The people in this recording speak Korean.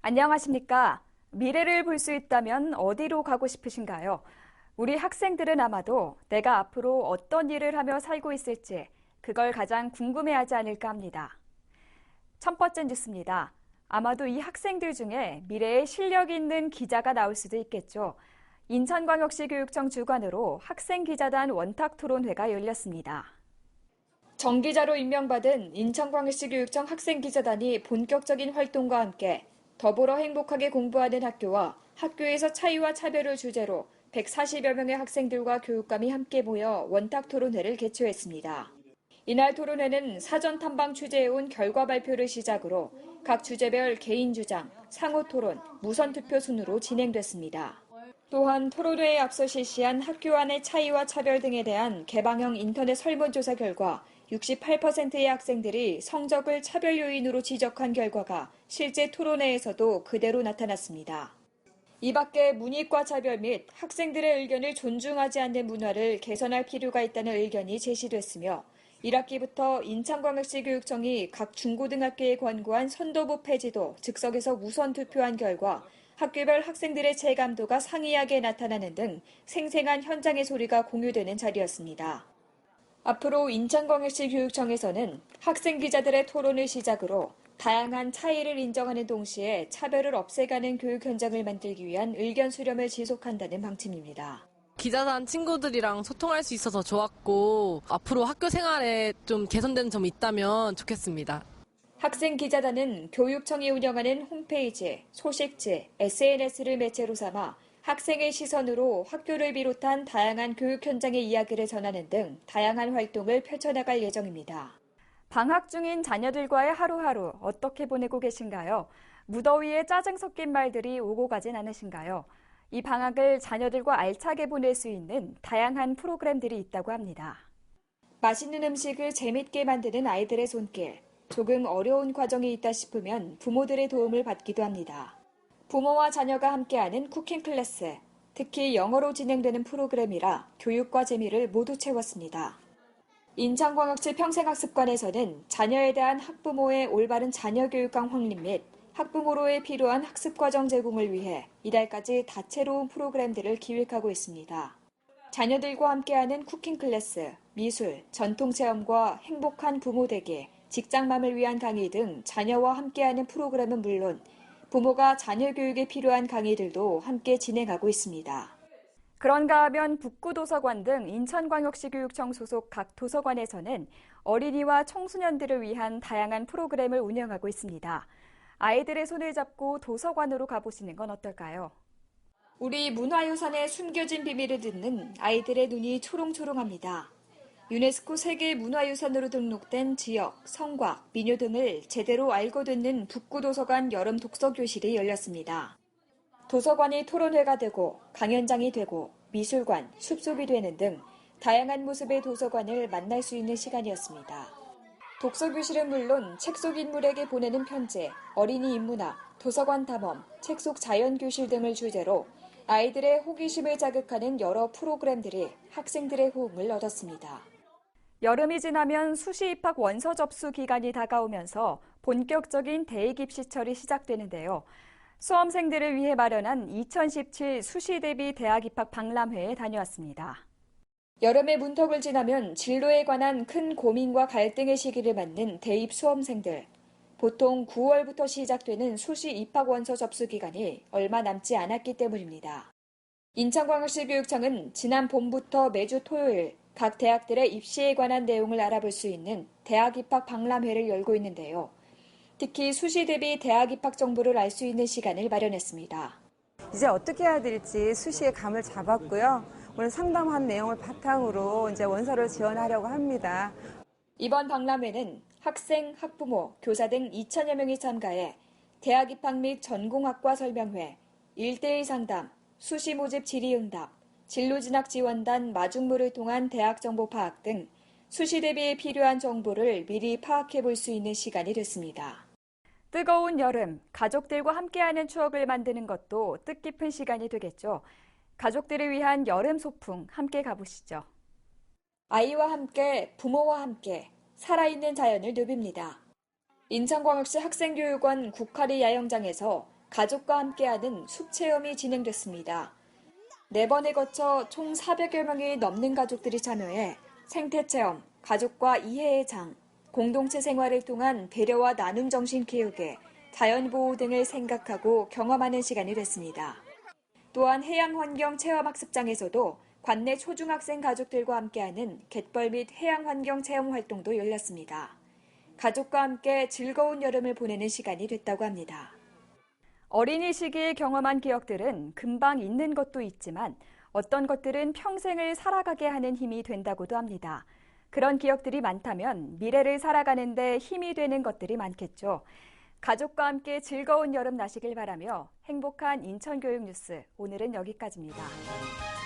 안녕하십니까? 미래를 볼 수 있다면 어디로 가고 싶으신가요? 우리 학생들은 아마도 내가 앞으로 어떤 일을 하며 살고 있을지 그걸 가장 궁금해하지 않을까 합니다. 첫 번째 뉴스입니다. 아마도 이 학생들 중에 미래에 실력 있는 기자가 나올 수도 있겠죠. 인천광역시 교육청 주관으로 학생기자단 원탁토론회가 열렸습니다. 정기자로 임명받은 인천광역시 교육청 학생기자단이 본격적인 활동과 함께 더불어 행복하게 공부하는 학교와 학교에서 차이와 차별을 주제로 140여 명의 학생들과 교육감이 함께 모여 원탁토론회를 개최했습니다. 이날 토론회는 사전 탐방 취재해온 결과 발표를 시작으로 각 주제별 개인 주장, 상호 토론, 무선 투표 순으로 진행됐습니다. 또한 토론회에 앞서 실시한 학교 안의 차이와 차별 등에 대한 개방형 인터넷 설문조사 결과 68%의 학생들이 성적을 차별 요인으로 지적한 결과가 실제 토론회에서도 그대로 나타났습니다. 이 밖에 문이과 차별 및 학생들의 의견을 존중하지 않는 문화를 개선할 필요가 있다는 의견이 제시됐으며 1학기부터 인천광역시 교육청이 각 중고등학교에 권고한 선도부 폐지도 즉석에서 우선 투표한 결과 학교별 학생들의 체감도가 상이하게 나타나는 등 생생한 현장의 소리가 공유되는 자리였습니다. 앞으로 인천광역시 교육청에서는 학생 기자들의 토론을 시작으로 다양한 차이를 인정하는 동시에 차별을 없애가는 교육 현장을 만들기 위한 의견 수렴을 지속한다는 방침입니다. 기자단 친구들이랑 소통할 수 있어서 좋았고 앞으로 학교 생활에 좀 개선되는 점이 있다면 좋겠습니다. 학생 기자단은 교육청이 운영하는 홈페이지, 소식지, SNS를 매체로 삼아 학생의 시선으로 학교를 비롯한 다양한 교육 현장의 이야기를 전하는 등 다양한 활동을 펼쳐나갈 예정입니다. 방학 중인 자녀들과의 하루하루 어떻게 보내고 계신가요? 무더위에 짜증 섞인 말들이 오고 가진 않으신가요? 이 방학을 자녀들과 알차게 보낼 수 있는 다양한 프로그램들이 있다고 합니다. 맛있는 음식을 재밌게 만드는 아이들의 손길, 조금 어려운 과정이 있다 싶으면 부모들의 도움을 받기도 합니다. 부모와 자녀가 함께하는 쿠킹 클래스, 특히 영어로 진행되는 프로그램이라 교육과 재미를 모두 채웠습니다. 인천광역시 평생학습관에서는 자녀에 대한 학부모의 올바른 자녀교육감 확립 및 학부모로에 필요한 학습과정 제공을 위해 이달까지 다채로운 프로그램들을 기획하고 있습니다. 자녀들과 함께하는 쿠킹 클래스, 미술, 전통체험과 행복한 부모 되기, 직장맘을 위한 강의 등 자녀와 함께하는 프로그램은 물론 부모가 자녀 교육에 필요한 강의들도 함께 진행하고 있습니다. 그런가 하면 북구도서관 등 인천광역시 교육청 소속 각 도서관에서는 어린이와 청소년들을 위한 다양한 프로그램을 운영하고 있습니다. 아이들의 손을 잡고 도서관으로 가보시는 건 어떨까요? 우리 문화유산의 숨겨진 비밀을 듣는 아이들의 눈이 초롱초롱합니다. 유네스코 세계문화유산으로 등록된 지역, 성곽, 민요 등을 제대로 알고 듣는 북구도서관 여름 독서교실이 열렸습니다. 도서관이 토론회가 되고 강연장이 되고 미술관, 숲속이 되는 등 다양한 모습의 도서관을 만날 수 있는 시간이었습니다. 독서교실은 물론 책 속 인물에게 보내는 편지, 어린이 인문학, 도서관 탐험, 책 속 자연교실 등을 주제로 아이들의 호기심을 자극하는 여러 프로그램들이 학생들의 호응을 얻었습니다. 여름이 지나면 수시 입학 원서 접수 기간이 다가오면서 본격적인 대입 입시철이 시작되는데요. 수험생들을 위해 마련한 2017 수시 대비 대학 입학 박람회에 다녀왔습니다. 여름의 문턱을 지나면 진로에 관한 큰 고민과 갈등의 시기를 맞는 대입 수험생들. 보통 9월부터 시작되는 수시 입학 원서 접수 기간이 얼마 남지 않았기 때문입니다. 인천광역시 교육청은 지난 봄부터 매주 토요일 각 대학들의 입시에 관한 내용을 알아볼 수 있는 대학 입학 박람회를 열고 있는데요. 특히 수시 대비 대학 입학 정보를 알 수 있는 시간을 마련했습니다. 이제 어떻게 해야 될지 수시의 감을 잡았고요. 오늘 상담한 내용을 바탕으로 이제 원서를 지원하려고 합니다. 이번 박람회는 학생, 학부모, 교사 등 2천여 명이 참가해 대학 입학 및 전공학과 설명회, 1대1 상담, 수시 모집 질의응답, 진로진학 지원단 마중물을 통한 대학 정보 파악 등 수시 대비에 필요한 정보를 미리 파악해 볼 수 있는 시간이 됐습니다. 뜨거운 여름, 가족들과 함께하는 추억을 만드는 것도 뜻깊은 시간이 되겠죠. 가족들을 위한 여름 소풍 함께 가보시죠. 아이와 함께, 부모와 함께 살아있는 자연을 누빕니다. 인천광역시 학생교육원 국화리 야영장에서 가족과 함께하는 숲 체험이 진행됐습니다. 4번에 거쳐 총 400여 명이 넘는 가족들이 참여해 생태 체험, 가족과 이해의 장, 공동체 생활을 통한 배려와 나눔 정신 교육에 자연보호 등을 생각하고 경험하는 시간이 됐습니다. 또한 해양환경체험학습장에서도 관내 초중학생 가족들과 함께하는 갯벌 및 해양환경 체험 활동도 열렸습니다. 가족과 함께 즐거운 여름을 보내는 시간이 됐다고 합니다. 어린이 시기에 경험한 기억들은 금방 잊는 것도 있지만 어떤 것들은 평생을 살아가게 하는 힘이 된다고도 합니다. 그런 기억들이 많다면 미래를 살아가는 데 힘이 되는 것들이 많겠죠. 가족과 함께 즐거운 여름 나시길 바라며 행복한 인천교육뉴스 오늘은 여기까지입니다.